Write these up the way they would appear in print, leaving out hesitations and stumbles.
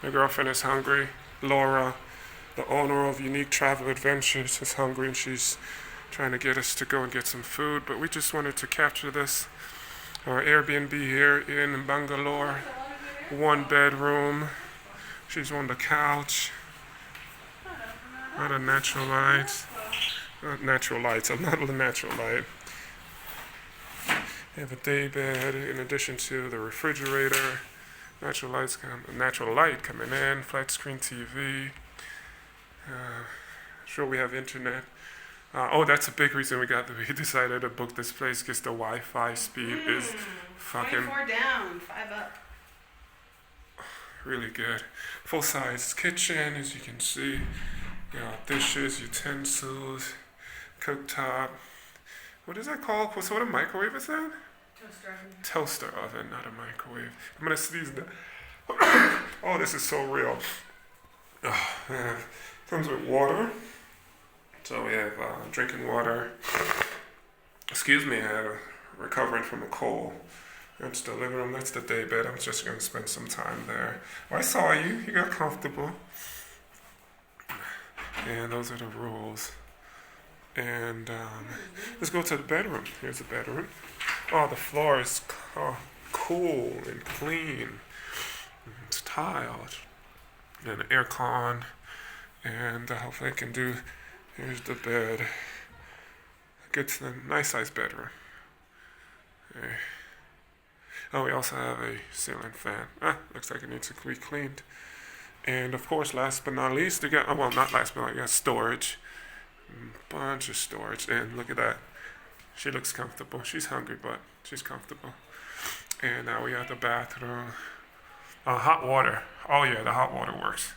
My girlfriend is hungry. Laura, the owner of Unique Travel Adventures, is hungry and she's trying to get us to go and get some food. But we just wanted to capture this. Our Airbnb here in Bangalore. 1 bedroom. She's on the couch. Not a natural light. Not natural lights. I'm not a natural light. They have a day bed in addition to the refrigerator. Natural light coming in. Flat screen TV. Sure, we have internet. That's a big reason we decided to book this place because the Wi-Fi speed is fucking 24 down, 5 up. Really good. Full-size kitchen, as you can see. You know, dishes, utensils, cooktop. What is that called? What sort of microwave is that? Toaster oven. Toaster oven, not a microwave. I'm gonna sneeze now. Oh, this is so real. Oh, man. Comes with water. So we have drinking water. Excuse me, I had recovering from a cold. That's the living room. That's the day bed. I'm just going to spend some time there. Oh, I saw you. You got comfortable. And those are the rules. And let's go to the bedroom. Here's the bedroom. Oh, the floor is cool and clean. It's tiled. And an aircon. And hopefully I can do. Here's the bed. Gets a nice sized bedroom. Okay. Oh, we also have a ceiling fan. Looks like it needs to be cleaned. And of course, last but not least, we got, not last but not least, we got storage. Bunch of storage. And look at that. She looks comfortable. She's hungry, but she's comfortable. And now we have the bathroom. Hot water. Oh yeah, the hot water works.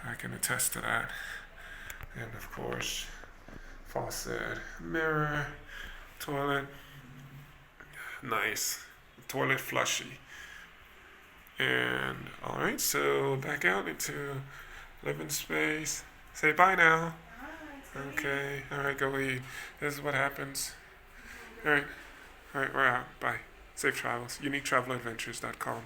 I can attest to that. And of course, faucet, mirror, toilet. Nice. Toilet flushy. And alright, so back out into living space. Say bye now. Okay, alright, go eat. This is what happens. Alright, we're out. Bye. Safe travels. UniqueTraveladventures.com.